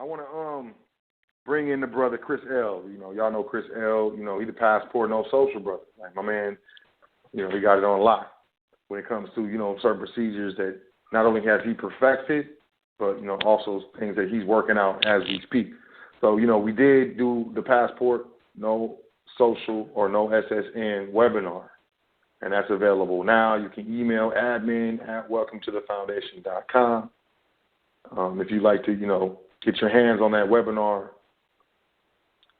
I want to bring in the brother Chris L. You know, y'all know Chris L. You know, he the passport no social brother. Like my man, you know, he got it on lock when it comes to, you know, certain procedures that not only has he perfected, but, you know, also things that he's working out as we speak. So, you know, we did do the passport no social or no SSN webinar, and that's available now. You can email admin@welcometothefoundation.com if you'd like to, you know, get your hands on that webinar.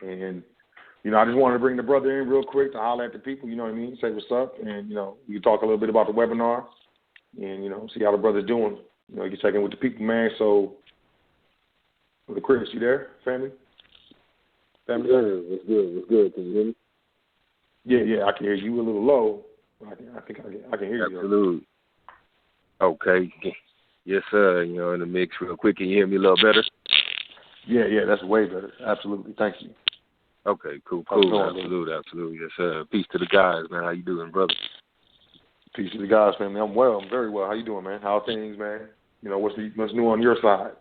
And, you know, I just wanted to bring the brother in real quick to holler at the people, you know what I mean, say what's up, and, you know, you can talk a little bit about the webinar and, you know, see how the brother's doing. You know, you can check in with the people, man. So, with Chris, you there, family? What's good? Can you hear me? Yeah, I can hear you a little low. I think I can hear you. Absolutely. Okay. Yes, sir. You know, in the mix real quick. Can you hear me a little better? Yeah, that's way better. Absolutely. Thank you. Okay, cool. Absolutely. Yes, sir. Peace to the guys, man. How you doing, brother? Peace to the guys, family. I'm well. I'm very well. How you doing, man? How are things, man? You know, what's new on your side?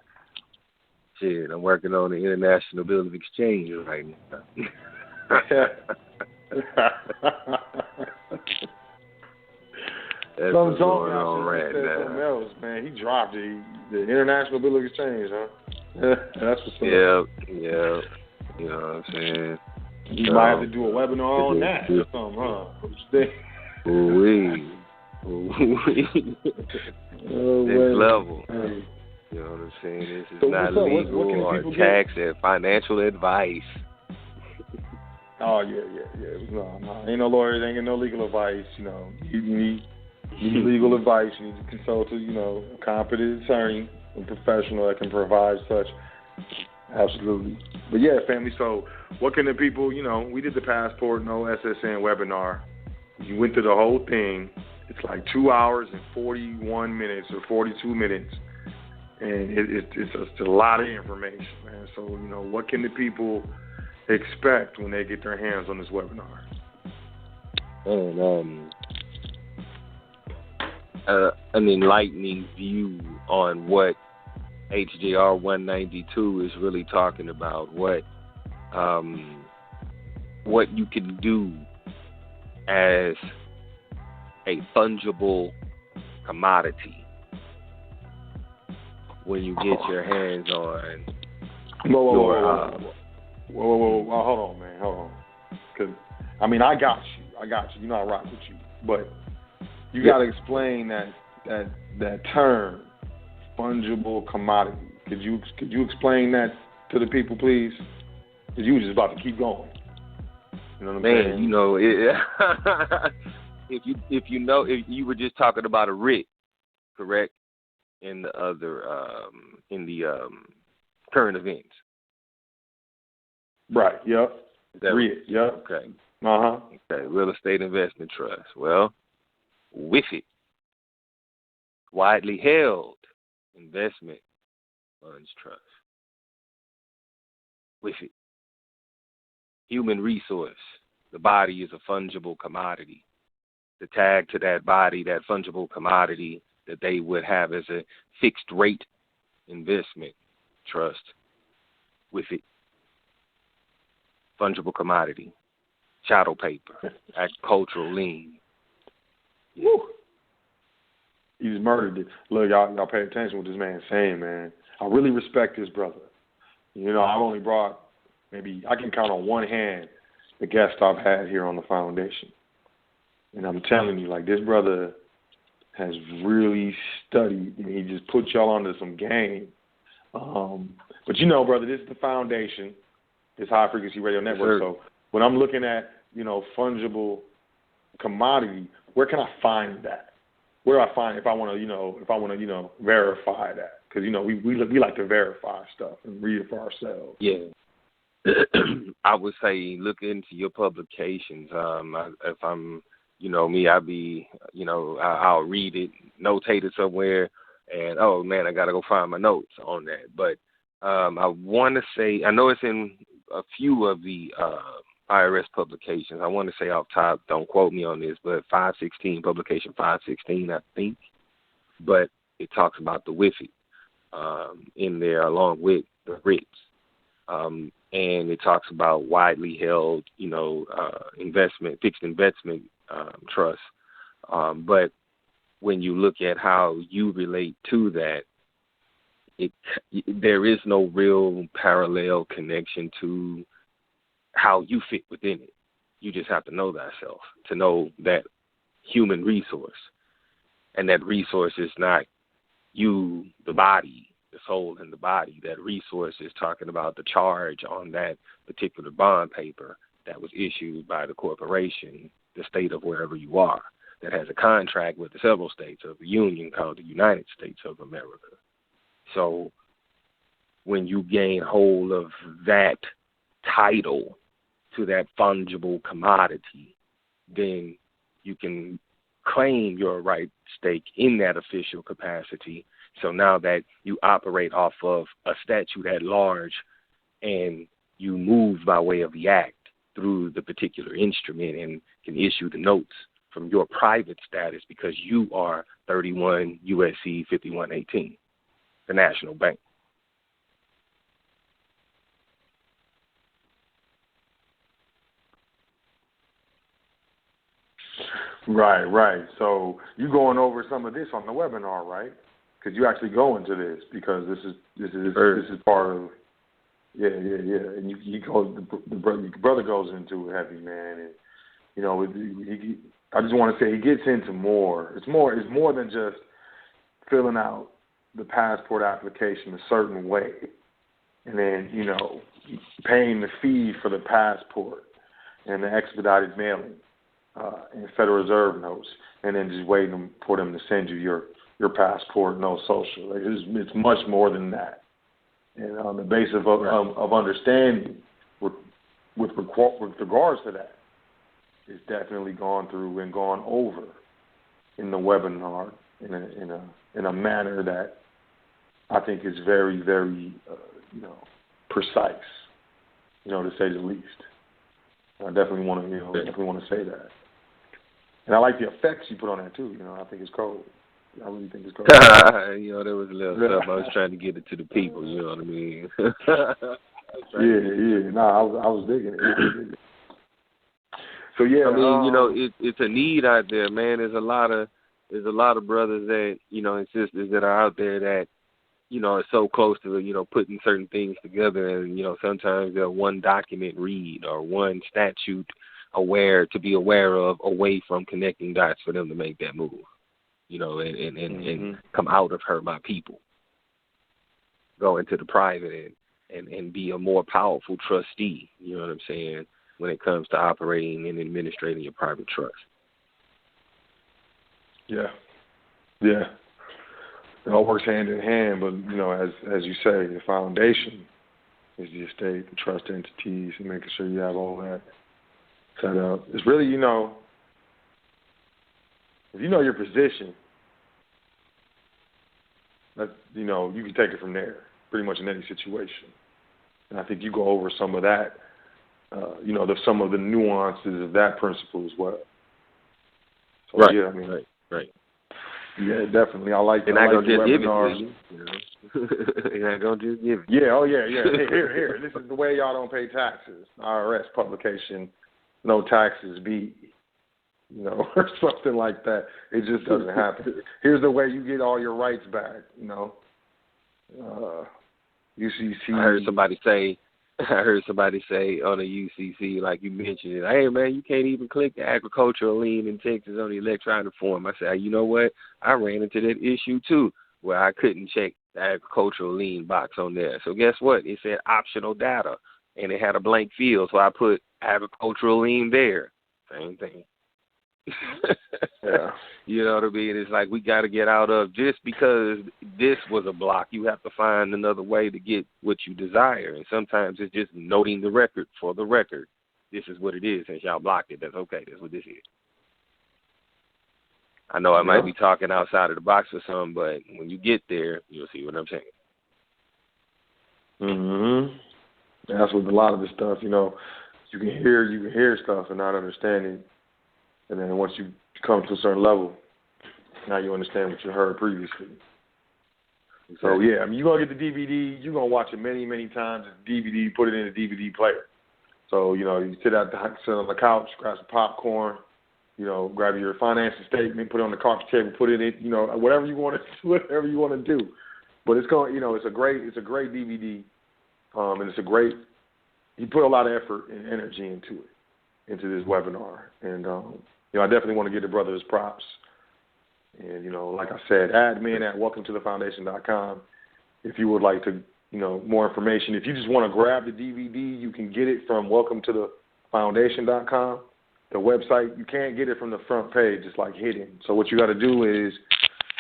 Shit, I'm working on the International Bill of Exchange right now. That's what's going on right now. Something else, man. He dropped it. The International Bill of Exchange, huh? That's what's up. Yeah. You know what I'm saying? You might have to do a webinar on that or something, huh? What you think? Next level. You know what I'm saying? This is not legal or tax and financial advice. Oh, yeah. No. Ain't no lawyers, ain't no legal advice, you know. You need legal advice. You need to consult a, you know, a competent attorney, a professional that can provide such. Absolutely. But, yeah, family, so what can the people, you know, we did the Passport No SSN webinar. You went through the whole thing. It's like 2 hours and 41 minutes or 42 minutes. And it's a lot of information, man. So, you know, what can the people expect when they get their hands on this webinar? And an enlightening view on what HJR 192 is really talking about, what you can do as a fungible commodity when you get your hands on Whoa, hold on, man, hold on. Because, I mean, I got you. You know I rock with you. But you got to explain that term, fungible commodity. Could you explain that to the people, please? Because you were just about to keep going. You know what I'm saying? You know, if you were just talking about a writ, correct? In the other current events. Right, yep. Writ, yep. Okay. Uh-huh. Okay, real estate investment trust. Well, with it, widely held investment funds trust. With it, human resource. The body is a fungible commodity. The tag to that body, that fungible commodity, that they would have as a fixed rate investment trust. With it, fungible commodity, chattel paper, agricultural lien. Woo. He just murdered it. Look, y'all pay attention to what this man's saying, man. I really respect this brother. You know, I've only brought, maybe I can count on one hand the guests I've had here on the foundation. And I'm telling you, like, this brother has really studied, and he just put y'all onto some game. But you know, brother, this is the foundation, this High Frequency Radio Network. Sure. So when I'm looking at, you know, fungible commodity, where can I find that? Where do I find it if I want to, verify that? Because, you know, we like to verify stuff and read it for ourselves. Yeah. I would say look into your publications. If I'm, you know, me, I'll be, you know, I'll read it, notate it somewhere, and, oh, man, I got to go find my notes on that. But I want to say, I know it's in a few of the IRS publications. I want to say off top, don't quote me on this, but 516, publication 516, I think. But it talks about the WIFI in there along with the writs. And it talks about widely held, fixed investment trusts. But when you look at how you relate to that, there is no real parallel connection to how you fit within it. You just have to know thyself, to know that human resource. And that resource is not you, the body, the soul and the body. That resource is talking about the charge on that particular bond paper that was issued by the corporation, the state of wherever you are, that has a contract with the several states of the Union called the United States of America. So when you gain hold of that title to that fungible commodity, then you can claim your right stake in that official capacity. So now that you operate off of a statute at large and you move by way of the act through the particular instrument and can issue the notes from your private status because you are 31 USC 5118, the national bank. Right. So you going over some of this on the webinar, right? Because you actually go into this because this is part of and you go the brother goes into it heavy, man, and I just want to say he gets into more. It's more than just filling out the passport application a certain way, and then paying the fee for the passport and the expedited mailing and Federal Reserve notes, and then just waiting for them to send you your passport, no social. It's much more than that. And on the basis of understanding with regards to that, it's definitely gone through and gone over in the webinar in a manner that I think is very, very precise, to say the least. I definitely want to say that. And I like the effects you put on that too. I think it's cool. I really think it's cool. There was a little stuff I was trying to get it to the people. You know what I mean? Yeah. No, I was digging it. So yeah, I mean, it's a need out there, man. There's a lot of brothers that and sisters that are out there that are so close to putting certain things together, and sometimes they're one document read or one statute to be aware of, away from connecting dots for them to make that move, and come out of her, my people, go into the private and be a more powerful trustee. You know what I'm saying? When it comes to operating and administrating your private trust. Yeah. It all works hand in hand, but as you say, the foundation is the estate, the trust entities, and making sure you have all that set up. It's really, if you know your position, that you can take it from there, pretty much in any situation. And I think you go over some of that. Some of the nuances of that principle as well. So, right. Yeah, I mean, right. Yeah, definitely. I like. They're not gonna just give it to you. They're not gonna just give it. Yeah. Oh, yeah. Here. This is the way y'all don't pay taxes. IRS publication, no taxes be. Or something like that. It just doesn't happen. Here's the way you get all your rights back. UCC. I heard somebody say on the UCC, like you mentioned it, hey, man, you can't even click the agricultural lien in Texas on the electronic form. I said, you know what? I ran into that issue, too, where I couldn't check the agricultural lien box on there. So guess what? It said optional data, and it had a blank field, so I put agricultural lien there. Same thing. Yeah. You know what I mean? It's like we got to get out of, just because this was a block, you have to find another way to get what you desire. And sometimes it's just noting the record for the record. This is what it is. Since y'all blocked it, that's okay. That's what this is. I know I might be talking outside of the box for some, but when you get there, you'll see what I'm saying. That's with a lot of this stuff, you can hear stuff and not understanding. And then once you come to a certain level, now you understand what you heard previously. So, yeah, I mean, you're going to get the DVD. You're going to watch it many, many times. It's DVD, put it in a DVD player. So, you sit on the couch, grab some popcorn, grab your financial statement, put it on the coffee table, put it in, whatever you want to do. But it's going, it's a great DVD, and you put a lot of effort and energy into this webinar. And, I definitely want to give the brother his props. And, like I said, admin at welcometothefoundation.com. If you would like to, more information. If you just want to grab the DVD, you can get it from welcometothefoundation.com. The website, you can't get it from the front page. It's like hidden. So what you got to do is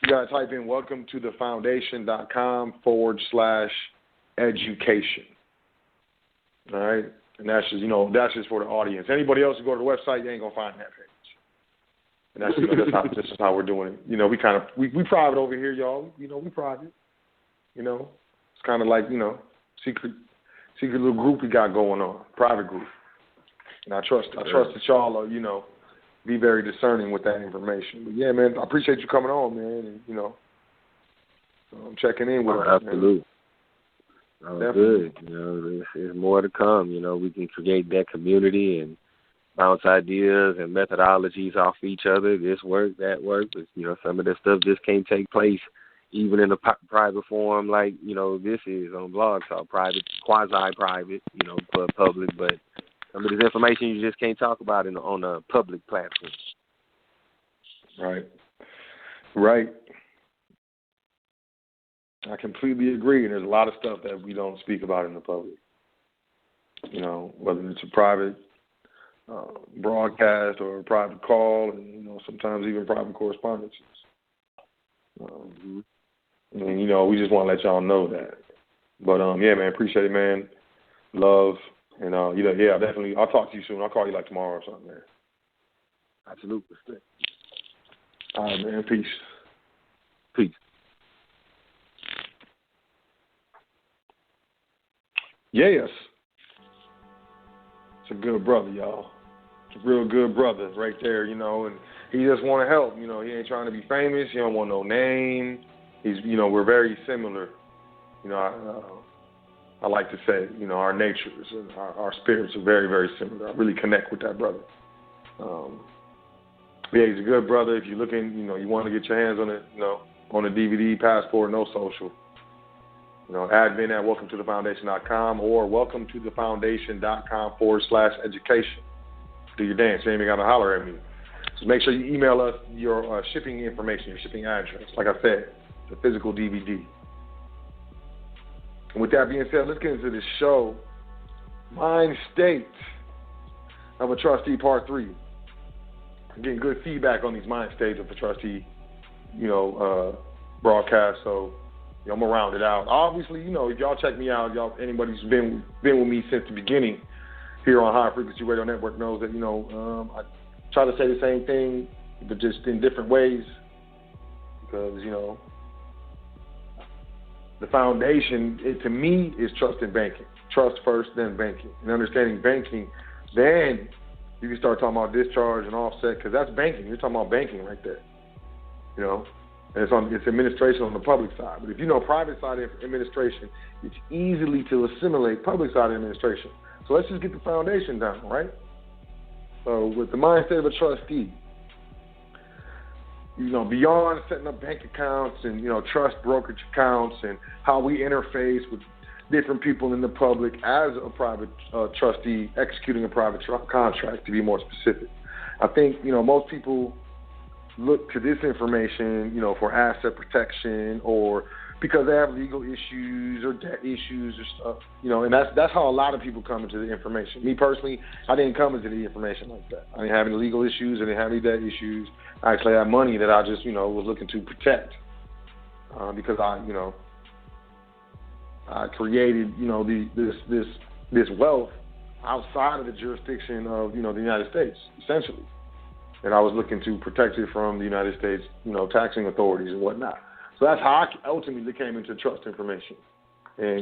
you got to type in welcometothefoundation.com/education. All right? And that's just for the audience. Anybody else who go to the website, you ain't going to find that page. And that's, this is how we're doing it. We private over here, y'all. We private. It's kind of like, secret little group we got going on, private group. And I trust that y'all are, be very discerning with that information. But yeah, man, I appreciate you coming on, man, and I'm checking in with us. Absolutely. Good. There's more to come. We can create that community and bounce ideas and methodologies off each other. This work, that work. But, some of this stuff just can't take place even in a private forum like, this is on Blog Talk, private, quasi-private, public. But some of this information you just can't talk about on a public platform. Right. I completely agree. And there's a lot of stuff that we don't speak about in the public. Whether it's a private broadcast or a private call, and sometimes even private correspondences. And we just want to let y'all know that. But yeah, man, appreciate it, man. Love, and definitely. I'll talk to you soon. I'll call you like tomorrow or something, man. Absolutely. All right, man. Peace. Yes. It's a good brother, y'all. It's a real good brother right there, and he just want to help. He ain't trying to be famous. He don't want no name. He's, we're very similar. I like to say, our natures and our spirits are very, very similar. I really connect with that brother. Yeah, he's a good brother. If you're looking, you want to get your hands on it, on a DVD, passport, no social. Admin at welcometothefoundation.com or welcometothefoundation.com/education. Do your dance. You ain't even got to holler at me. So make sure you email us your shipping information, your shipping address. Like I said, the physical DVD. And with that being said, let's get into this show. Mindstate of a Trustee Part 3. I'm getting good feedback on these Mindstate of a Trustee, broadcast. So I'm going to round it out. Obviously, if y'all check me out, anybody who's been with me since the beginning here on High Frequency Radio Network knows that, I try to say the same thing, but just in different ways. Because, the foundation, to me, is trust in banking. Trust first, then banking. And understanding banking, then you can start talking about discharge and offset, because that's banking. You're talking about banking right there. And it's administration on the public side. But if you know private side administration, it's easily to assimilate public side administration. So let's just get the foundation down, right? So with the mindset of a trustee, beyond setting up bank accounts and, trust brokerage accounts and how we interface with different people in the public as a private trustee executing a private contract, to be more specific. I think, most people look to this information, for asset protection or because they have legal issues or debt issues or stuff, and that's how a lot of people come into the information. Me personally, I didn't come into the information like that. I didn't have any legal issues. I didn't have any debt issues. I actually had money that I just, was looking to protect because I created, this wealth outside of the jurisdiction of, the United States, essentially. And I was looking to protect it from the United States, taxing authorities and whatnot. So that's how I ultimately came into trust information. And,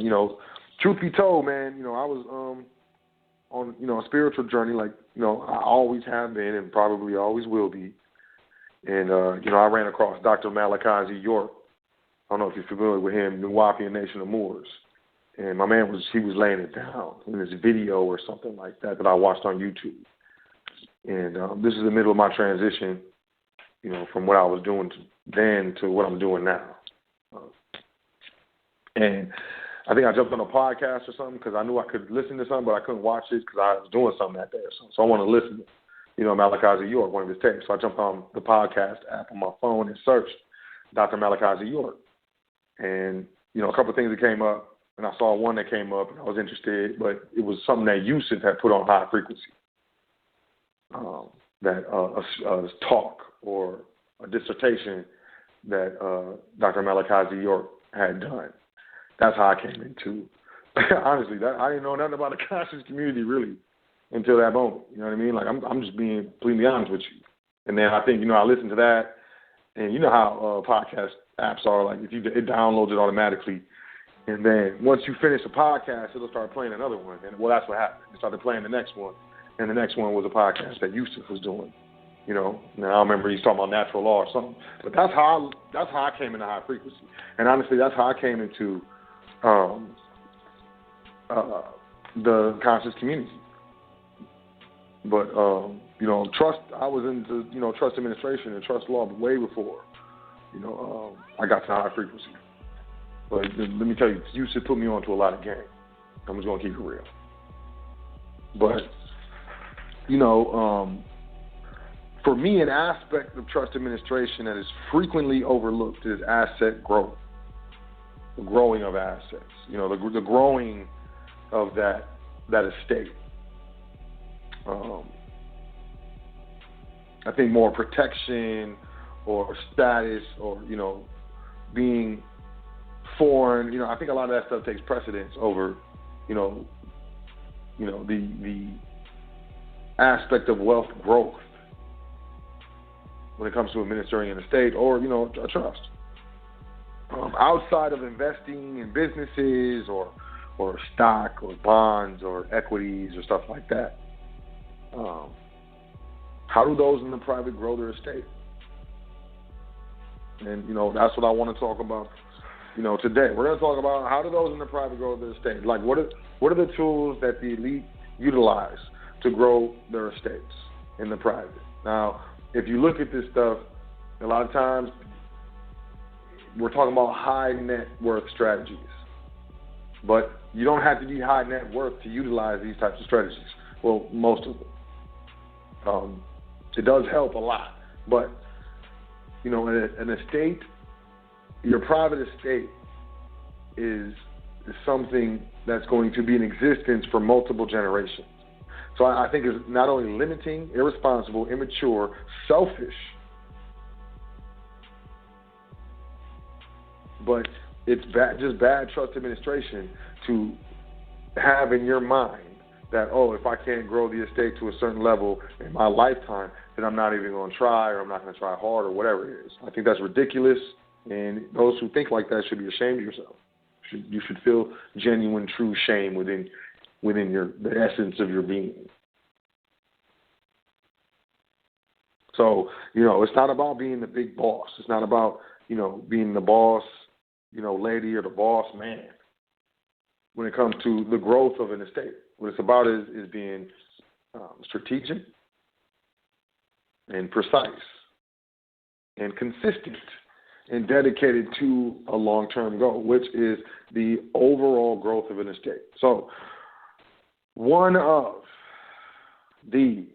truth be told, man, I was on, a spiritual journey like, I always have been and probably always will be. And, I ran across Dr. Malachi Z. York I don't know if you're familiar with him, Nuwapian Nation of Moors. And my man was laying it down in this video or something like that I watched on YouTube. And this is the middle of my transition, from what I was doing then to what I'm doing now. And I think I jumped on a podcast or something because I knew I could listen to something, but I couldn't watch it because I was doing something that day or something. So I wanted to listen to, Malachi Z. York, one of his tapes. So I jumped on the podcast app on my phone and searched Dr. Malachi Z. York. And, a couple of things that came up, and I saw one that came up, and I was interested, but it was something that Yusuf had put on high frequency, that a talk or a dissertation that Dr. Malachi Z. York had done. That's how I came into, honestly, I didn't know nothing about the conscious community really until that moment. You know what I mean? Like, I'm just being completely honest with you. And then I think, I listened to that, and you know how podcast apps are, like it downloads it automatically. And then once you finish a podcast, it'll start playing another one. And, well, that's what happened. It started playing the next one. And the next one was a podcast that Yusuf was doing. Now I remember he's talking about natural law or something. But that's how I came into high frequency. And honestly, that's how I came into the conscious community. But trust. I was into trust administration and trust law way before I got to high frequency. But let me tell you, Yusuf put me on to a lot of game. I'm just gonna keep it real. But for me, an aspect of trust administration that is frequently overlooked is asset growth. The growing of assets, the growing of that estate. I think more protection or status or, being foreign, I think a lot of that stuff takes precedence over, the aspect of wealth growth when it comes to administering an estate or, a trust. Outside of investing in businesses or stock or bonds or equities or stuff like that, how do those in the private grow their estate? And, that's what I want to talk about, today. We're going to talk about how do those in the private grow their estate? Like, what are the tools that the elite utilize to grow their estates in the private? Now, if you look at this stuff, a lot of times we're talking about high net worth strategies. But you don't have to be high net worth to utilize these types of strategies. Well, most of them. It does help a lot. But, an estate, your private estate is something that's going to be in existence for multiple generations. So I think it's not only limiting, irresponsible, immature, selfish, but it's just bad trust administration to have in your mind that, if I can't grow the estate to a certain level in my lifetime, then I'm not even going to try or I'm not going to try hard or whatever it is. I think that's ridiculous, and those who think like that should be ashamed of yourself. You should feel genuine, true shame within the essence of your being. So, it's not about being the big boss. It's not about, being the boss, lady or the boss man when it comes to the growth of an estate. What it's about is being strategic and precise and consistent and dedicated to a long-term goal, which is the overall growth of an estate. So one of the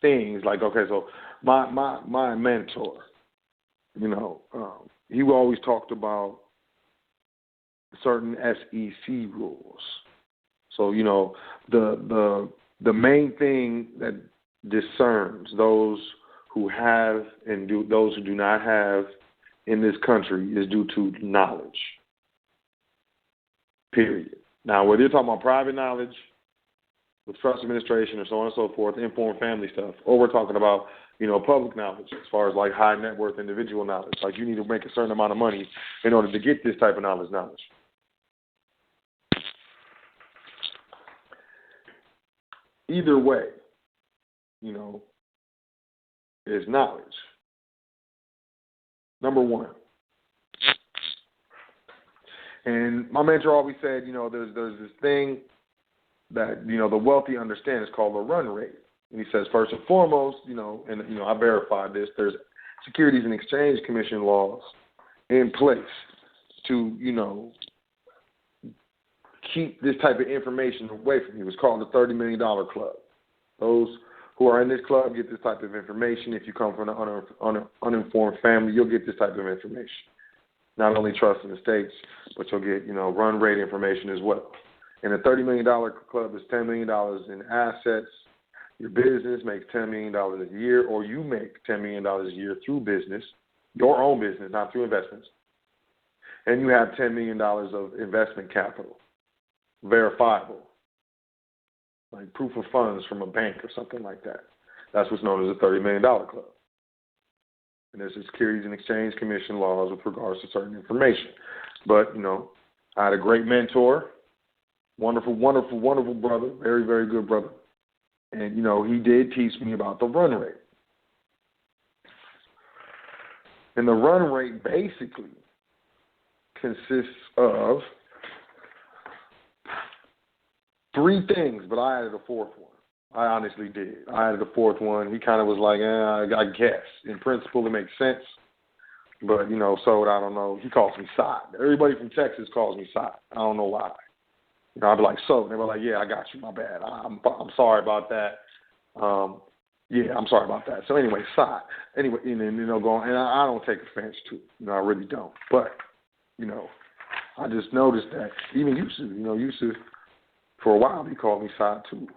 things, like, so my mentor, he always talked about certain SEC rules. So, the main thing that discerns those who have and those who do not have in this country is due to knowledge. Period. Now, whether you're talking about private knowledge with trust administration or so on and so forth, informed family stuff, or we're talking about, public knowledge as far as like high net worth individual knowledge, like you need to make a certain amount of money in order to get this type of knowledge. Either way, is knowledge. Number one, And my mentor always said, there's this thing that, the wealthy understand is called the run rate. And he says, first and foremost, I verified this, there's Securities and Exchange Commission laws in place to, keep this type of information away from you. It's called the $30 Million Club. Those who are in this club get this type of information. If you come from an uninformed family, you'll get this type of information. Not only trust in the states, but you'll get, run rate information as well. And the $30 Million Club is $10 million in assets. Your business makes $10 million a year, or you make $10 million a year through business, your own business, not through investments. And you have $10 million of investment capital, verifiable, like proof of funds from a bank or something like that. That's what's known as a $30 Million Club. And there's the Securities and Exchange Commission laws with regards to certain information. But, I had a great mentor, wonderful, wonderful, wonderful brother, very, very good brother. And, he did teach me about the run rate. And the run rate basically consists of three things, but I added a fourth one. I honestly did. I added a fourth one. He kind of was like, I guess. In principle, it makes sense. But, Sot, I don't know. He calls me Sot. Everybody from Texas calls me Sot. I don't know why. I'd be like, Sot. And they were like, yeah, I got you. My bad. I'm sorry about that. I'm sorry about that. So anyway, Sot. Anyway, and I don't take offense to it. I really don't. But, I just noticed that even Yusuf, for a while, he called me Sot too.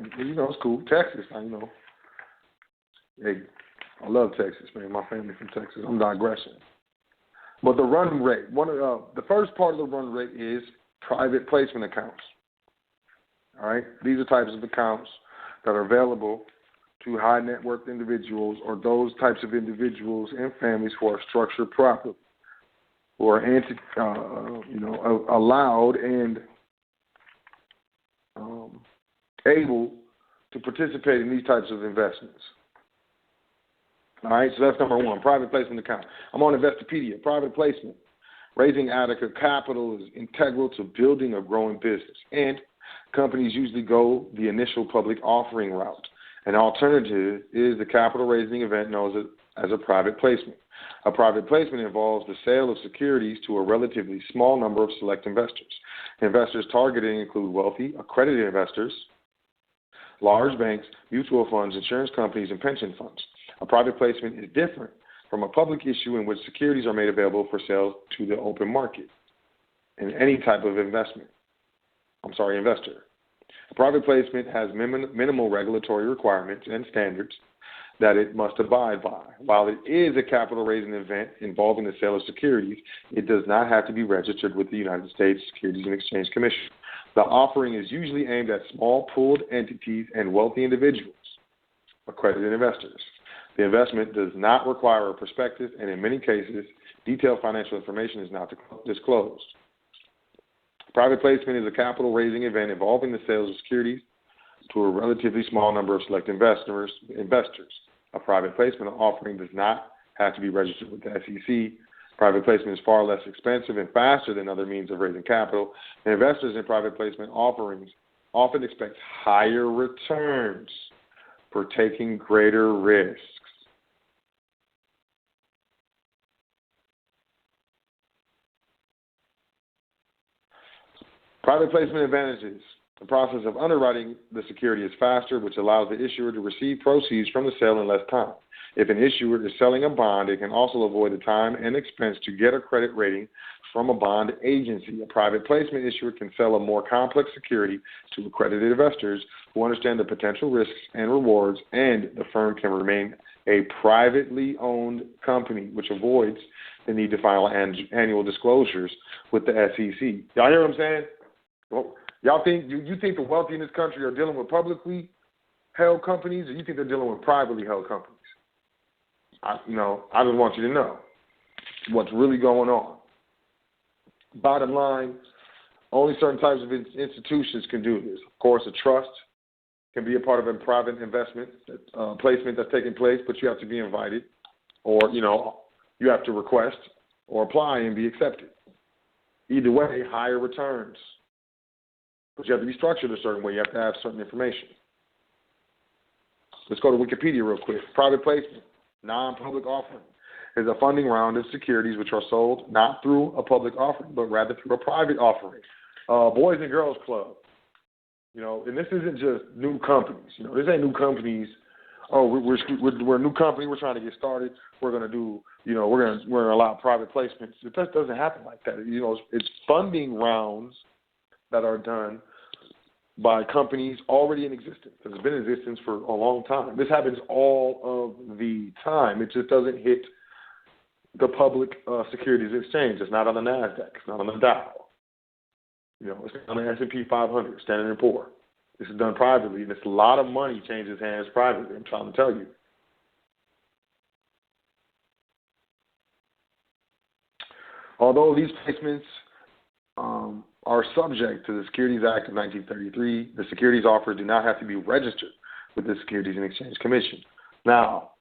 It's cool. Texas, Hey, I love Texas, man. My family from Texas. I'm digressing. But the run rate, the first part of the run rate is private placement accounts. All right? These are types of accounts that are available to high net worth individuals or those types of individuals and families who are structured properly, who are allowed and able to participate in these types of investments. All right, so that's number one, private placement account. I'm on Investopedia. Private placement. Raising adequate capital is integral to building a growing business, and companies usually go the initial public offering route. An alternative is the capital raising event known as a private placement. A private placement involves the sale of securities to a relatively small number of select investors. Investors targeted include wealthy, accredited investors, large banks, mutual funds, insurance companies, and pension funds. A private placement is different from a public issue in which securities are made available for sale to the open market in any type of investor. A private placement has minimal regulatory requirements and standards that it must abide by. While it is a capital raising event involving the sale of securities, it does not have to be registered with the United States Securities and Exchange Commission. The offering is usually aimed at small pooled entities and wealthy individuals, accredited investors. The investment does not require a prospectus, and in many cases, detailed financial information is not disclosed. Private placement is a capital raising event involving the sales of securities to a relatively small number of select investors. A private placement offering does not have to be registered with the SEC. Private placement is far less expensive and faster than other means of raising capital. And investors in private placement offerings often expect higher returns for taking greater risks. Private placement advantages. The process of underwriting the security is faster, which allows the issuer to receive proceeds from the sale in less time. If an issuer is selling a bond, it can also avoid the time and expense to get a credit rating from a bond agency. A private placement issuer can sell a more complex security to accredited investors who understand the potential risks and rewards, and the firm can remain a privately owned company, which avoids the need to file annual disclosures with the SEC. Y'all hear what I'm saying? Well, y'all think you think the wealthy in this country are dealing with publicly held companies, or you think they're dealing with privately held companies? I just want you to know what's really going on. Bottom line, only certain types of institutions can do this. Of course, a trust can be a part of a private investment placement that's taking place, but you have to be invited, or you have to request or apply and be accepted. Either way, higher returns. But you have to be structured a certain way. You have to have certain information. Let's go to Wikipedia real quick. Private placement, non-public offering, is a funding round of securities which are sold not through a public offering, but rather through a private offering. Boys and Girls Club. And this isn't just new companies. This ain't new companies. Oh, we're a new company. We're trying to get started. We're going to do, we're going to allow private placements. It just doesn't happen like that. It's funding rounds that are done by companies already in existence. It's been in existence for a long time. This happens all of the time. It just doesn't hit the public securities exchange. It's not on the NASDAQ. It's not on the Dow. It's on the S&P 500, Standard & Poor's. This is done privately, and it's a lot of money changes hands privately, I'm trying to tell you. Although these placements are subject to the Securities Act of 1933, the securities offers do not have to be registered with the Securities and Exchange Commission. Now,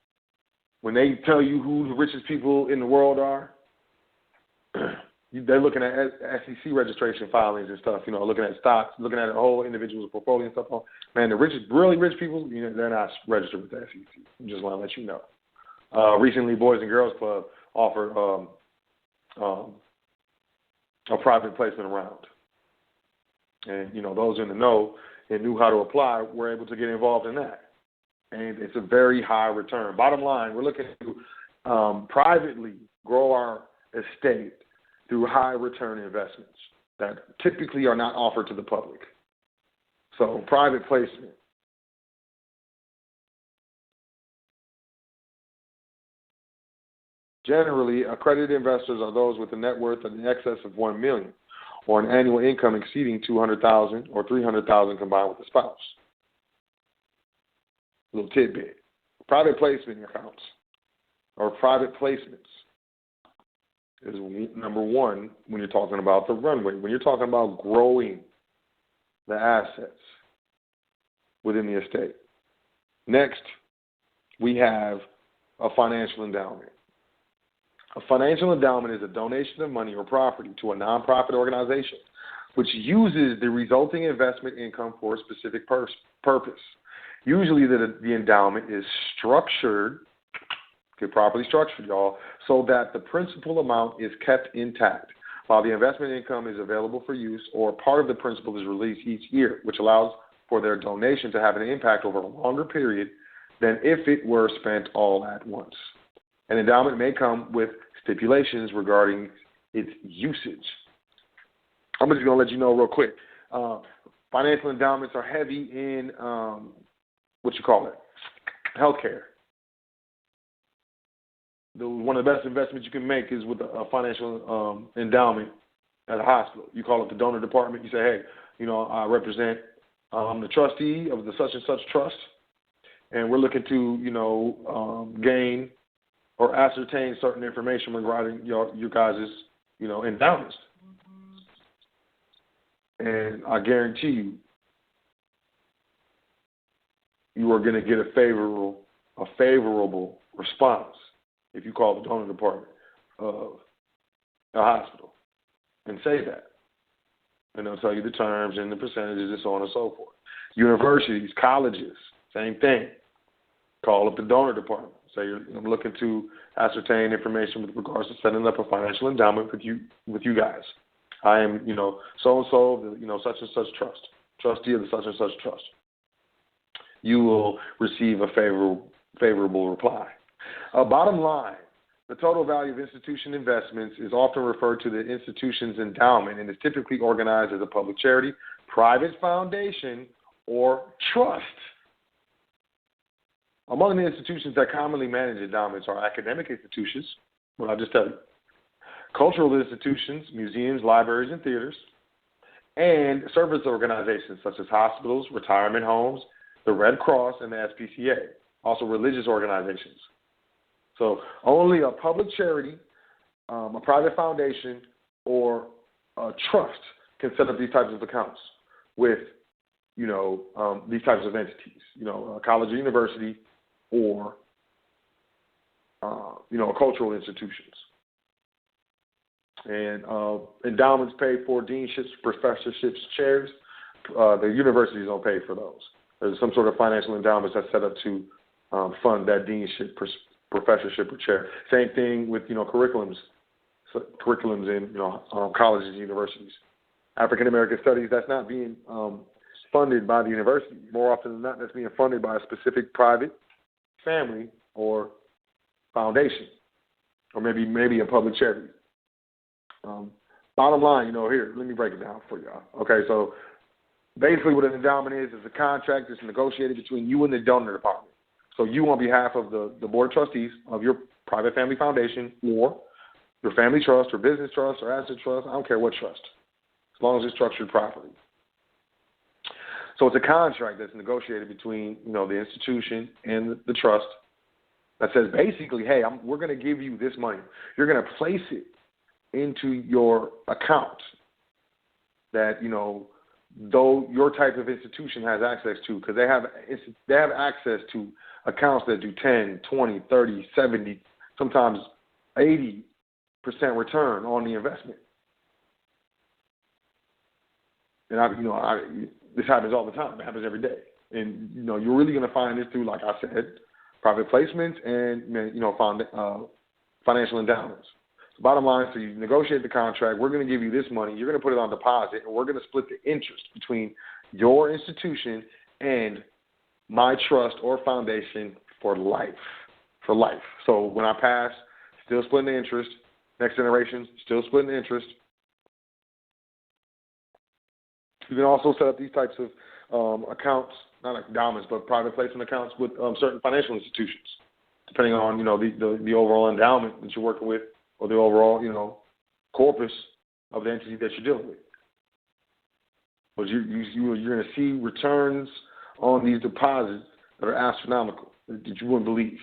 when they tell you who the richest people in the world are, they're looking at SEC registration filings and stuff, looking at stocks, looking at a whole individual's portfolio and stuff. Man, the richest, really rich people, they're not registered with the SEC. I just want to let you know. Recently, Boys and Girls Club offered a private placement round. And, those in the know and knew how to apply were able to get involved in that. And it's a very high return. Bottom line, we're looking to privately grow our estate through high return investments that typically are not offered to the public. So private placement. Generally, accredited investors are those with a net worth in excess of $1 million or an annual income exceeding $200,000 or $300,000 combined with a spouse. A little tidbit. Private placement accounts or private placements is number one when you're talking about the runway, when you're talking about growing the assets within the estate. Next, we have a financial endowment. A financial endowment is a donation of money or property to a nonprofit organization which uses the resulting investment income for a specific purpose. Usually the endowment is structured, properly structured, y'all, so that the principal amount is kept intact while the investment income is available for use or part of the principal is released each year, which allows for their donation to have an impact over a longer period than if it were spent all at once. An endowment may come with stipulations regarding its usage. I'm just going to let you know real quick. Financial endowments are heavy in, healthcare. One of the best investments you can make is with a financial endowment at a hospital. You call up the donor department. You say, hey, I represent the trustee of the such and such trust, and we're looking to, gain or ascertain certain information regarding your guys' endowments. And I guarantee you are going to get a favorable response if you call the donor department of a hospital and say that. And they'll tell you the terms and the percentages and so on and so forth. Universities, colleges, same thing. Call up the donor department. Say, I'm looking to ascertain information with regards to setting up a financial endowment with you guys. I am, so-and-so, such and such trust, trustee of the such and such trust. You will receive a favorable reply. Bottom line, the total value of institution investments is often referred to the institution's endowment and is typically organized as a public charity, private foundation, or trust. Among the institutions that commonly manage endowments are academic institutions, what I just tell you, cultural institutions, museums, libraries, and theaters, and service organizations such as hospitals, retirement homes, the Red Cross, and the SPCA, also religious organizations. So only a public charity, a private foundation, or a trust can set up these types of accounts with, these types of entities, a college or university or, cultural institutions. And endowments pay for deanships, professorships, chairs. The universities don't pay for those. There's some sort of financial endowments that's set up to fund that deanship, professorship, or chair. Same thing with curriculums in colleges and universities. African American studies, that's not being funded by the university. More often than not, that's being funded by a specific private family or foundation, or maybe a public charity. Bottom line, here, let me break it down for y'all. Okay, so basically what an endowment is a contract that's negotiated between you and the donor department. So you, on behalf of the board of trustees of your private family foundation or your family trust or business trust or asset trust, I don't care what trust, as long as it's structured properly. So it's a contract that's negotiated between, the institution and the trust that says basically, hey, we're going to give you this money. You're going to place it into your account that, though your type of institution has access to, because they have access to accounts that do 10, 20, 30, 70, sometimes 80% return on the investment. And this happens all the time. It happens every day. And, you're really going to find this through, like I said, private placements and, financial endowments. So bottom line, so you negotiate the contract. We're going to give you this money. You're going to put it on deposit, and we're going to split the interest between your institution and my trust or foundation for life. For life. So when I pass, still splitting the interest. Next generation, still splitting the interest. You can also set up these types of accounts, not like endowments, but private placement accounts with certain financial institutions, depending on the overall endowment that you're working with or the overall corpus of the entity that you're dealing with. But you're going to see returns on these deposits that are astronomical that you wouldn't believe.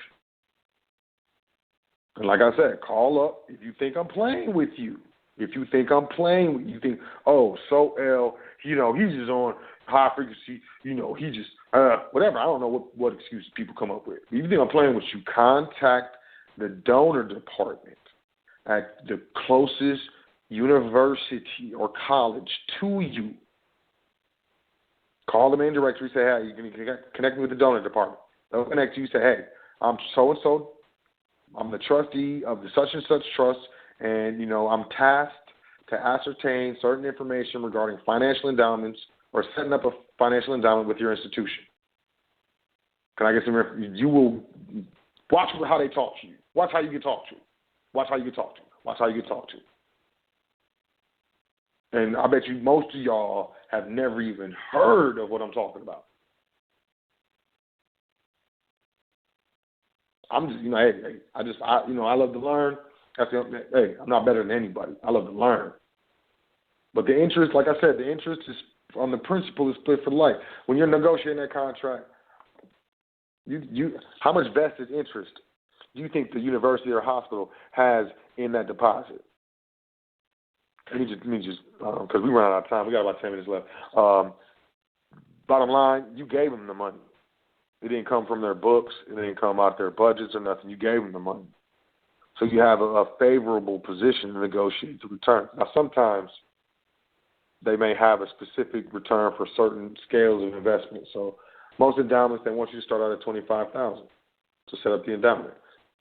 And like I said, call up if you think I'm playing with you. If you think I'm playing with you, think, oh, so L, he's just on high frequency, he just, whatever. I don't know what excuses people come up with. If you think I'm playing with you, contact the donor department at the closest university or college to you. Call the main directory, say, hey, you can connect me with the donor department. They'll connect you, say, hey, I'm so-and-so. I'm the trustee of the such and such trust, and, I'm tasked to ascertain certain information regarding financial endowments or setting up a financial endowment with your institution. Can I get some information? You will watch how they talk to you. Watch how you get talked to. Watch how you get talked to. Watch how you get talked to. And I bet you most of y'all have never even heard of what I'm talking about. I'm just, I love to learn. I'm not better than anybody. I love to learn. But the interest, like I said, the interest is on the principal is split for life. When you're negotiating that contract, how much vested interest do you think the university or hospital has in that deposit? Let me just, because we run out of time. We got about 10 minutes left. Bottom line, you gave them the money. It didn't come from their books. It didn't come out their budgets or nothing. You gave them the money. So you have a favorable position to negotiate the return. Now, sometimes they may have a specific return for certain scales of investment. So most endowments, they want you to start out at $25,000 to set up the endowment.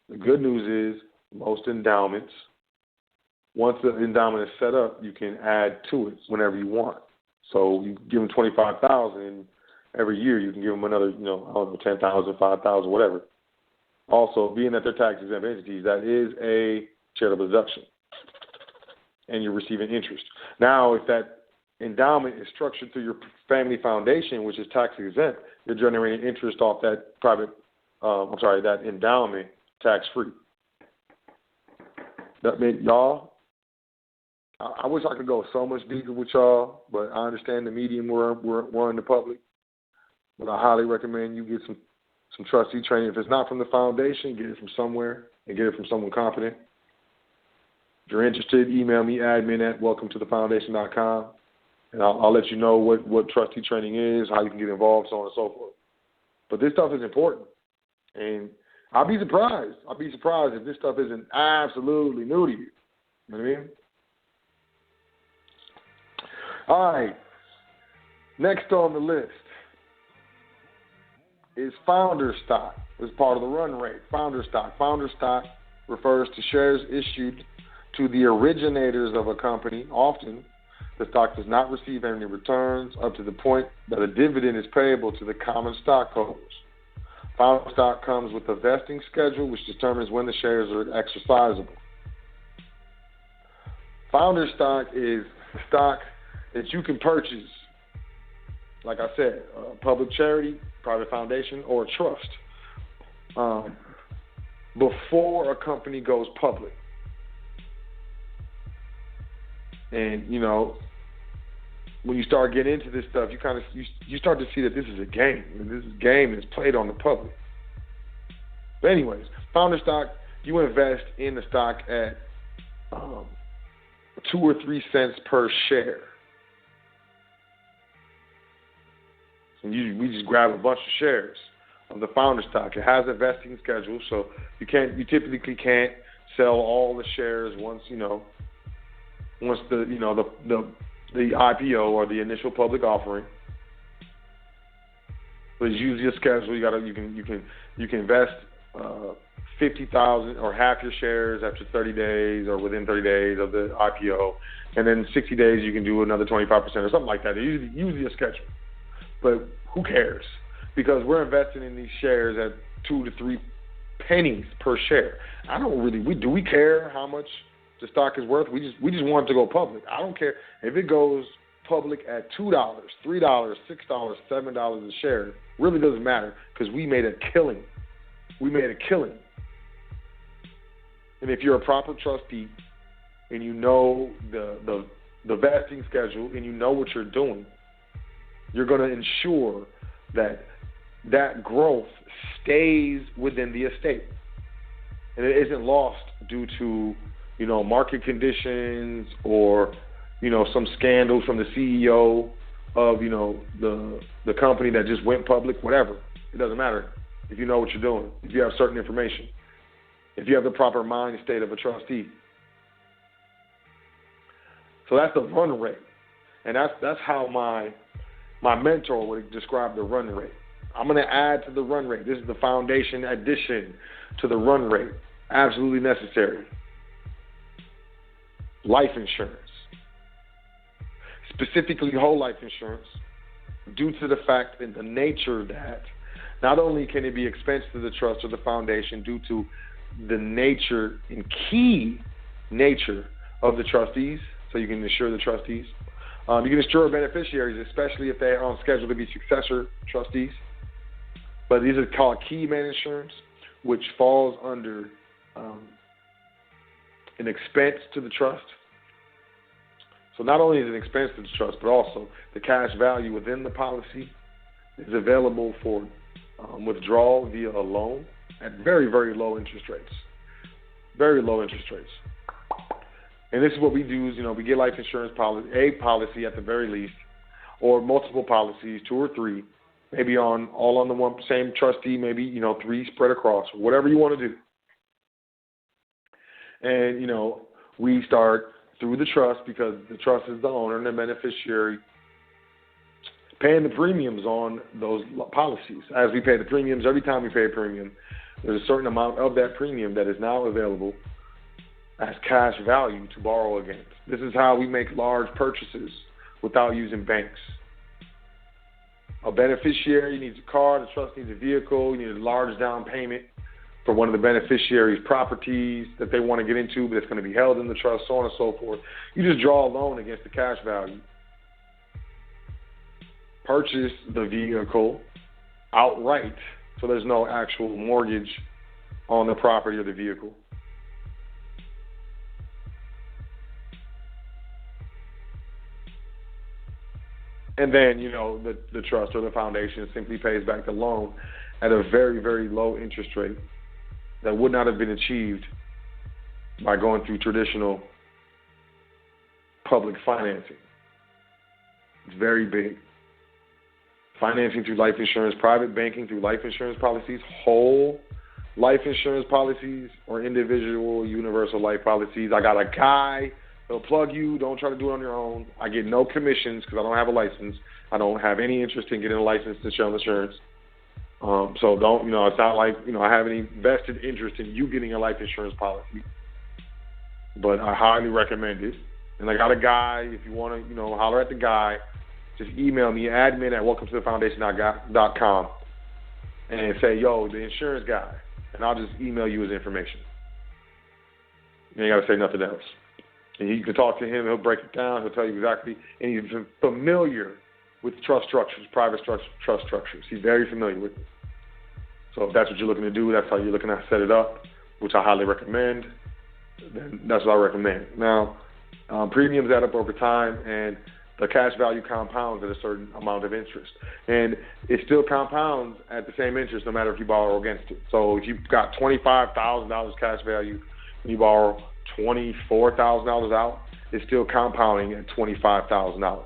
The good news is most endowments, once the endowment is set up, you can add to it whenever you want. So you give them $25,000 every year. You can give them another, $10,000, $5,000, whatever. Also, being that they're tax-exempt entities, that is a charitable deduction, and you're receiving interest. Now, if that endowment is structured through your family foundation, which is tax-exempt, you're generating interest off that that endowment tax-free. That means, y'all, I wish I could go so much deeper with y'all, but I understand the medium we're in the public. But I highly recommend you get some trustee training. If it's not from the foundation, get it from somewhere and get it from someone competent. If you're interested, email me, admin@welcometothefoundation.com, and I'll let you know what trustee training is, how you can get involved, so on and so forth. But this stuff is important, and I'll be surprised if this stuff isn't absolutely new to you. You know what I mean? All right. Next on the list is founder stock. As part of the run rate. Founder stock. Founder stock refers to shares issued to the originators of a company. Often, the stock does not receive any returns up to the point that a dividend is payable to the common stockholders. Founder stock comes with a vesting schedule which determines when the shares are exercisable. Founder stock is stock that you can purchase, like I said, a public charity, private foundation, or a trust before a company goes public. And, you know, when you start getting into this stuff, you start to see that this is a game. This game is played on the public. But anyways, founder stock, you invest in the stock at 2 or 3 cents per share. And we just grab a bunch of shares of the founder stock. It has a vesting schedule, so you typically can't sell all the shares once the IPO or the initial public offering. But it's usually a schedule. You can invest 50,000 or half your shares after 30 days or within 30 days of the IPO, and then 60 days you can do another 25% or something like that. It's usually a schedule. But who cares? Because we're investing in these shares at 2 to 3 pennies per share. Do we care how much the stock is worth? We just want it to go public. I don't care if it goes public at $2, $3, $6, $7 a share. Really doesn't matter because we made a killing. And if you're a proper trustee and you know the vesting schedule and you know what you're doing, you're going to ensure that growth stays within the estate and it isn't lost due to market conditions or some scandals from the CEO of the company that just went public. Whatever, it doesn't matter if you know what you're doing, if you have certain information, if you have the proper mind state of a trustee. So that's the run rate, and that's how my mentor would describe the run rate. I'm going to add to the run rate. This is the foundation addition to the run rate. Absolutely necessary. Life insurance. Specifically whole life insurance, due to the fact and the nature that not only can it be expense to the trust or the foundation due to the nature and key nature of the trustees, so you can insure the trustees. You can insure beneficiaries, especially if they are on schedule to be successor trustees. But these are called key man insurance, which falls under an expense to the trust. So not only is it an expense to the trust, but also the cash value within the policy is available for withdrawal via a loan at very, very low interest rates. Very low interest rates. And this is what we do is, we get life insurance policy, a policy at the very least, or multiple policies, 2 or 3, maybe all on the one same trustee, maybe, 3 spread across, whatever you want to do. And, we start through the trust because the trust is the owner and the beneficiary, paying the premiums on those policies. As we pay the premiums, every time we pay a premium, there's a certain amount of that premium that is now available as cash value to borrow against. This is how we make large purchases without using banks. A beneficiary needs a car, the trust needs a vehicle, you need a large down payment for one of the beneficiaries' properties that they want to get into, but it's going to be held in the trust, so on and so forth. You just draw a loan against the cash value. Purchase the vehicle outright, so there's no actual mortgage on the property of the vehicle. And then, the trust or the foundation simply pays back the loan at a very, very low interest rate that would not have been achieved by going through traditional public financing. It's very big. Financing through life insurance, private banking through life insurance policies, whole life insurance policies, or individual universal life policies. I got a guy He'll plug you. Don't try to do it on your own. I get no commissions because I don't have a license. I don't have any interest in getting a license to sell insurance. So don't, it's not like, I have any vested interest in you getting a life insurance policy. But I highly recommend it. And I got a guy, if you want to, holler at the guy, just email me, admin@welcometothefoundation.com, and say, yo, the insurance guy. And I'll just email you his information. You ain't got to say nothing else. And you can talk to him. He'll break it down. He'll tell you exactly. And he's familiar with trust structures, private trust structures. He's very familiar with it. So if that's what you're looking to do, that's how you're looking to set it up, which I highly recommend, then that's what I recommend. Now, premiums add up over time, and the cash value compounds at a certain amount of interest. And it still compounds at the same interest no matter if you borrow against it. So if you've got $25,000 cash value and you borrow $24,000 out, it's still compounding at $25,000.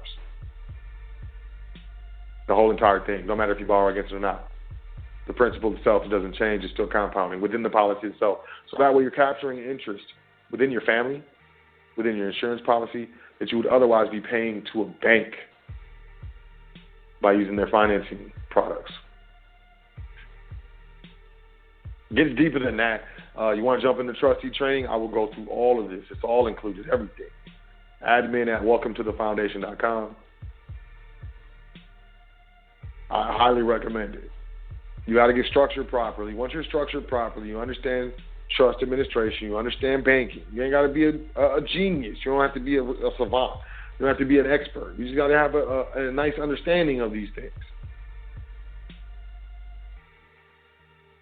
The whole entire thing, no matter if you borrow against it or not. The principle itself doesn't change. It's still compounding within the policy itself. So that way you're capturing interest within your family, within your insurance policy, that you would otherwise be paying to a bank by using their financing products. It gets deeper than that. You want to jump into trustee training? I will go through all of this. It's all included, everything. Admin@welcometothefoundation.com. I highly recommend it. You got to get structured properly. Once you're structured properly, you understand trust administration, you understand banking. You ain't got to be a genius. You don't have to be a savant. You don't have to be an expert. You just got to have a nice understanding of these things.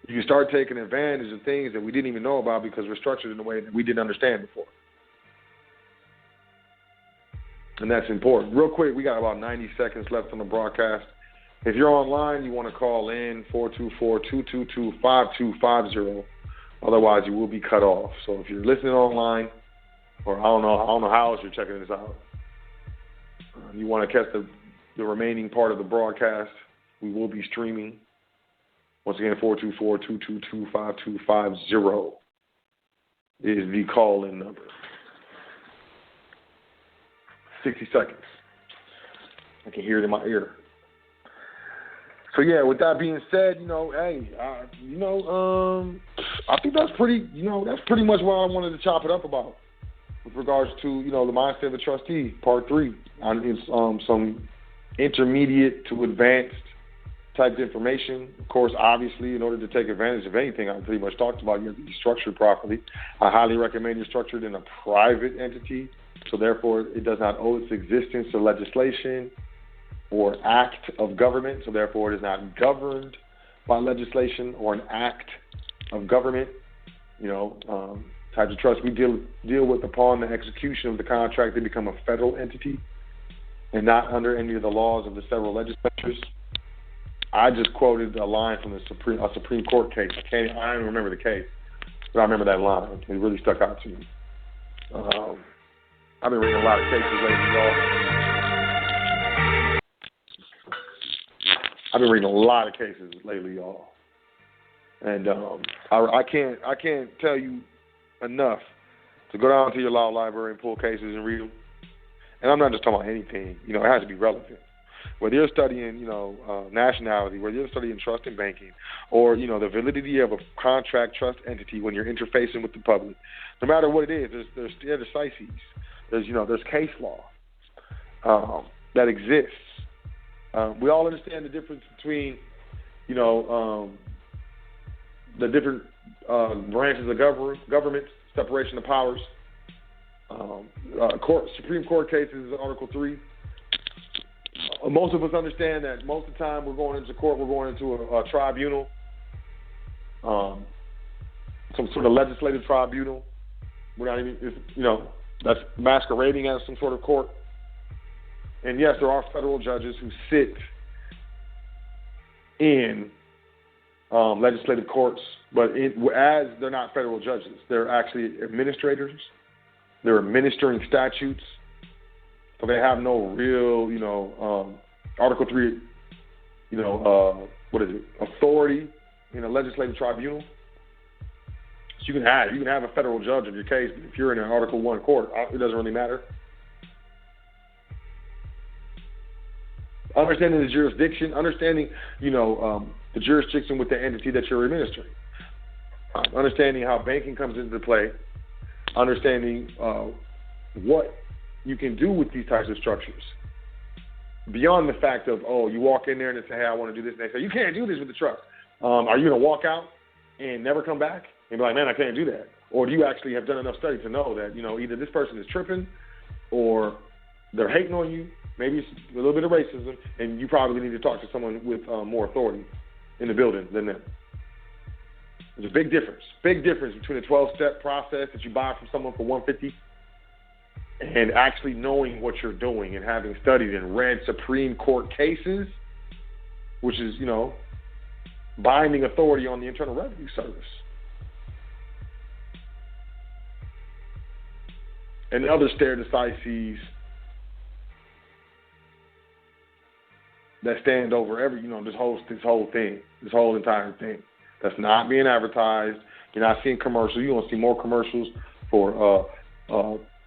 You can start taking advantage of things that we didn't even know about because we're structured in a way that we didn't understand before. And that's important. Real quick, we got about 90 seconds left on the broadcast. If you're online, you want to call in 424-222-5250. Otherwise, you will be cut off. So if you're listening online, or I don't know how else you're checking this out, you want to catch the remaining part of the broadcast, we will be streaming. Once again, 424-222-5250 is the call-in number. 60 seconds. I can hear it in my ear. So yeah, with that being said, I think that's pretty much what I wanted to chop it up about with regards to, the mindset of a trustee, part 3. On some intermediate to advanced type information. Of course, obviously, in order to take advantage of anything I pretty much talked about, you have to be structured properly. I highly recommend you're structured in a private entity, so therefore it does not owe its existence to legislation or act of government, so therefore it is not governed by legislation or an act of government. Types of trust we deal with upon the execution of the contract, they become a federal entity and not under any of the laws of the several legislatures. I just quoted a line from a Supreme Court case. I don't remember the case, but I remember that line. It really stuck out to me. I've been reading a lot of cases lately, y'all. I've been reading a lot of cases lately, y'all, and I can't tell you enough to go down to your law library and pull cases and read them. And I'm not just talking about anything. It has to be relevant. Whether you're studying, nationality, whether you're studying trust and banking, or the validity of a contract trust entity when you're interfacing with the public, no matter what it is, there's decises. There's case law that exists. We all understand the difference between, the different branches of government, separation of powers. Supreme Court cases, Article 3. Most of us understand that most of the time we're going into court, we're going into a tribunal, some sort of legislative tribunal. We're not even, that's masquerading as some sort of court. And yes, there are federal judges who sit in legislative courts, but as they're not federal judges, they're actually administrators. They're administering statutes, so they have no real, Article 3, authority in a legislative tribunal. You can have a federal judge of your case, but if you're in an Article I court, it doesn't really matter. Understanding the jurisdiction, understanding, the jurisdiction with the entity that you're administering. Understanding how banking comes into play. Understanding what you can do with these types of structures. Beyond the fact of, you walk in there and they say, hey, I want to do this. And they say, you can't do this with the trust. Are you going to walk out and never come back and be like, man, I can't do that? Or do you actually have done enough study to know that, either this person is tripping or they're hating on you, maybe it's a little bit of racism, and you probably need to talk to someone with more authority in the building than them. There's a big difference between a 12-step process that you buy from someone for $150 and actually knowing what you're doing and having studied and read Supreme Court cases, which is, binding authority on the Internal Revenue Service. And other stare decises that stand over every, this whole entire thing. That's not being advertised. You're not seeing commercials. You're going to see more commercials for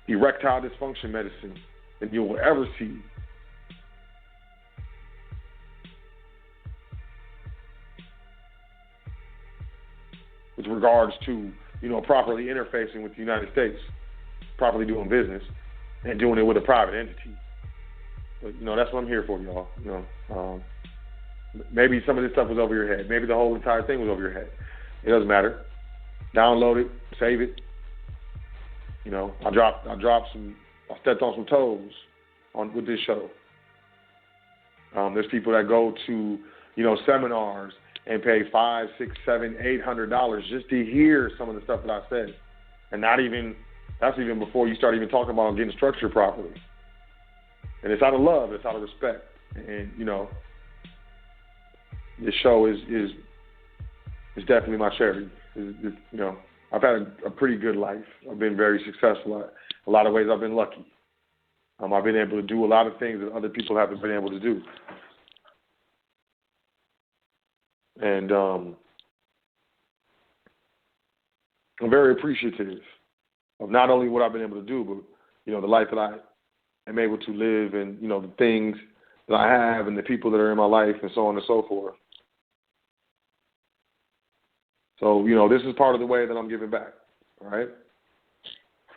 erectile dysfunction medicine than you will ever see. With regards to, properly interfacing with the United States, properly doing business, and doing it with a private entity. But, that's what I'm here for, y'all. Maybe some of this stuff was over your head. Maybe the whole entire thing was over your head. It doesn't matter. Download it, save it. I stepped on some toes with this show. There's people that go to, seminars and pay $500, $600, $700, $800 just to hear some of the stuff that I said. And that's even before you start even talking about getting structured properly. And it's out of love, it's out of respect. And, this show is definitely my charity. I've had a pretty good life. I've been very successful. A lot of ways I've been lucky. I've been able to do a lot of things that other people haven't been able to do. And I'm very appreciative of not only what I've been able to do, but, the life that I am able to live and, the things that I have and the people that are in my life and so on and so forth. So, this is part of the way that I'm giving back, all right?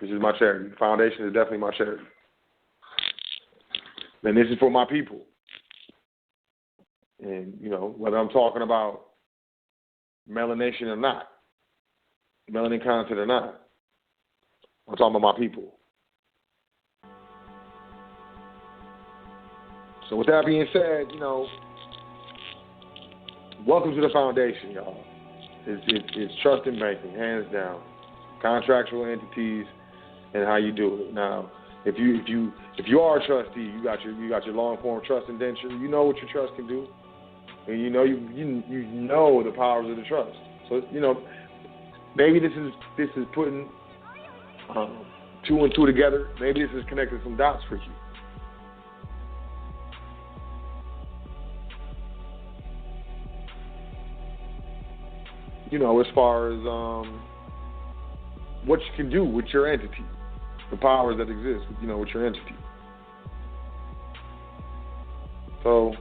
This is my charity. The foundation is definitely my charity. And this is for my people. And, whether I'm talking about melanation or not, melanin content or not, I'm talking about my people. So with that being said, welcome to the foundation, y'all. It's trust in banking, hands down. Contractual entities and how you do it. Now, if you are a trustee, you got your long form trust indenture. You know what your trust can do, and you know the powers of the trust. So maybe this is putting two and two together. Maybe this is connecting some dots for you. As far as what you can do with your entity, the powers that exist, with your entity. So,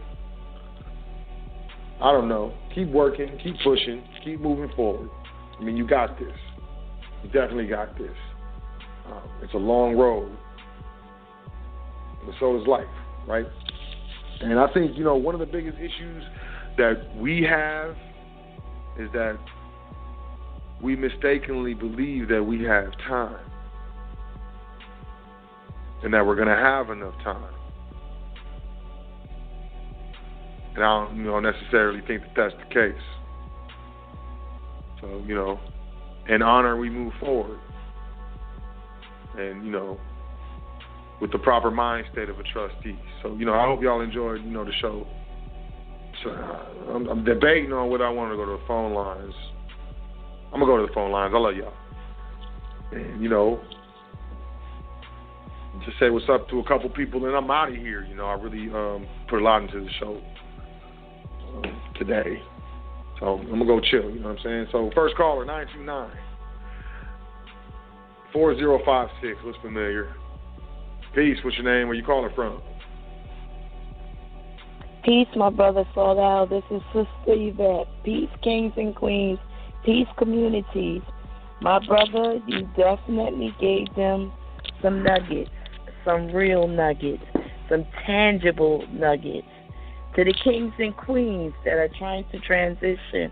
I don't know. Keep working, keep pushing, keep moving forward. You got this. You definitely got this. It's a long road, and so is life, right? And I think, one of the biggest issues that we have is that we mistakenly believe that we have time and that we're going to have enough time. And I don't necessarily think that that's the case. So, in honor, we move forward. And, with the proper mind state of a trustee. So, I hope y'all enjoyed, the show. So, I'm debating on whether I want to go to the phone lines. I'm going to go to the phone lines. I love y'all. And, just say what's up to a couple people, and I'm out of here. I really put a lot into the show today. So I'm going to go chill, you know what I'm saying? So first caller, 929. 4056. Looks familiar. Peace. What's your name? Where you calling from? Peace, my brother Sot. This is Sister Yvette. Peace, kings and queens. Peace, communities. My brother, you definitely gave them some nuggets, some real nuggets, some tangible nuggets. To the kings and queens that are trying to transition,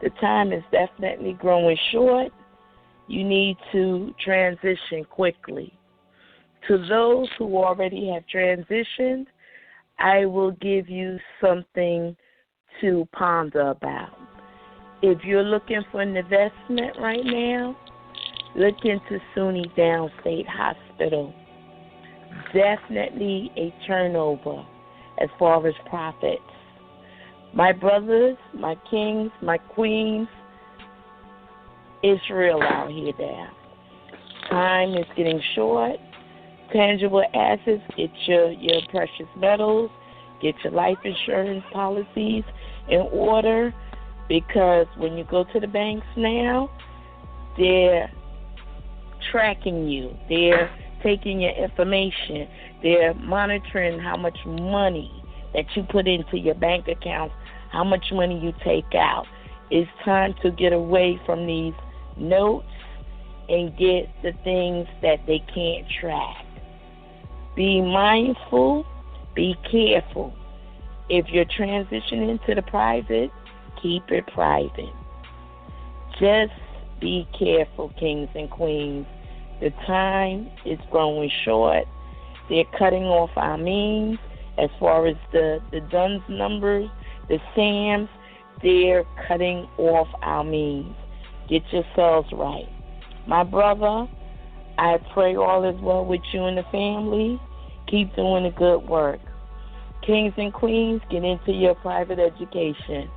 the time is definitely growing short. You need to transition quickly. To those who already have transitioned, I will give you something to ponder about. If you're looking for an investment right now, look into SUNY Downstate Hospital. Definitely a turnover as far as profits. My brothers, my kings, my queens, it's real out here now. Time is getting short. Tangible assets, get your precious metals, get your life insurance policies in order, because when you go to the banks now, they're tracking you. They're taking your information. They're monitoring how much money that you put into your bank accounts, how much money you take out. It's time to get away from these notes and get the things that they can't track. Be mindful, be careful. If you're transitioning to the private, keep it private. Just be careful, kings and queens. The time is growing short. They're cutting off our means as far as the DUNS numbers, the SAMs. They're cutting off our means. Get yourselves right. My brother, I pray all is well with you and the family. Keep doing the good work. Kings and queens, get into your private education.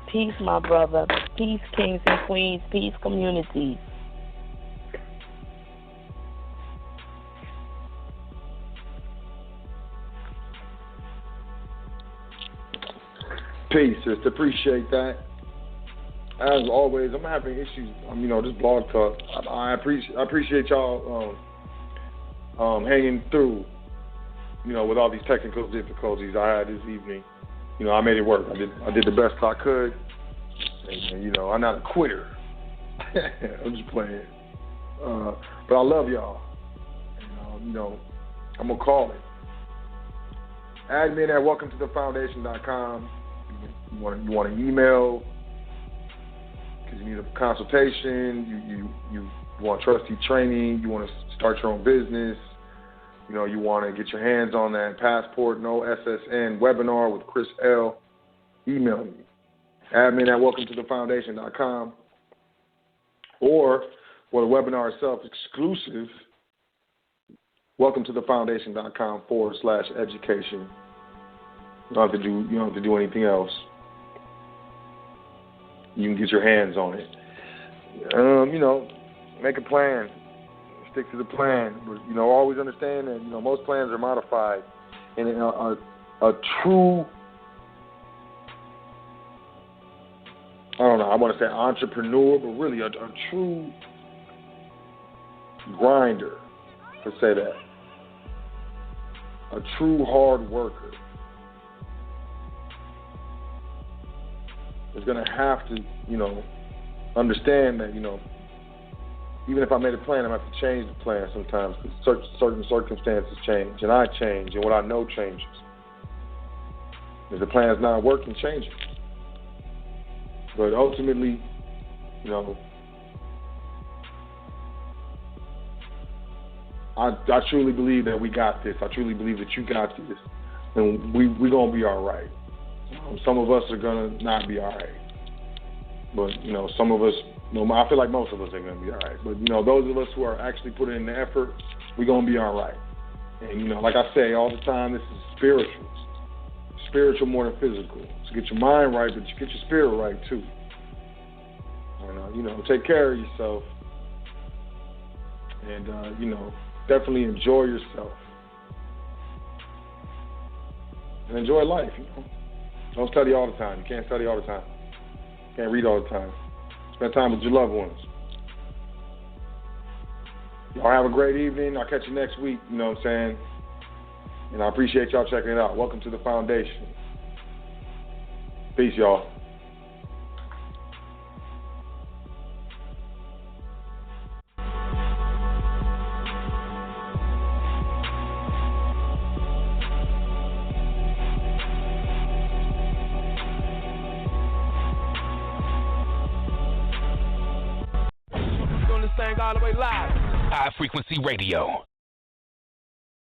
Peace, my brother. Peace, kings and queens. Peace, communities. Peace, sister. Appreciate that. As always, I'm having issues. This blog talk. I appreciate y'all hanging through. With all these technical difficulties I had this evening, I made it work. I did the best I could, and I'm not a quitter. I'm just playing. But I love y'all. And, I'm gonna call it. Admin at welcometothefoundation.com. You want an email because you need a consultation. You want trustee training. You want to start your own business. You want to get your hands on that Passport No SSN webinar with Chris L. Email me. Admin at welcometothefoundation.com. Or for the webinar itself, exclusive, welcometothefoundation.com/education. You don't have to do anything else. You can get your hands on it. Make a plan. Stick to the plan, but always understand that most plans are modified, and a true, I want to say entrepreneur, but really a true grinder, to say that, a true hard worker is going to have to understand that even if I made a plan, I'm going to have to change the plan sometimes because certain circumstances change, and I change, and what I know changes. If the plan is not working, change it. But ultimately, I truly believe that we got this. I truly believe that you got this, and we're going to be all right. Some of us are going to not be all right. But, some of us, I feel like most of us are going to be all right. But, those of us who are actually putting in the effort, we're going to be all right. And, like I say all the time, this is spiritual. Spiritual more than physical. So get your mind right, but you get your spirit right, too. And, take care of yourself. And, definitely enjoy yourself. And enjoy life, Don't study all the time. You can't study all the time. You can't read all the time. Spend time with your loved ones. Y'all have a great evening. I'll catch you next week, you know what I'm saying? And I appreciate y'all checking it out. Welcome to the foundation. Peace, y'all. All the way live. High Frequency Radio.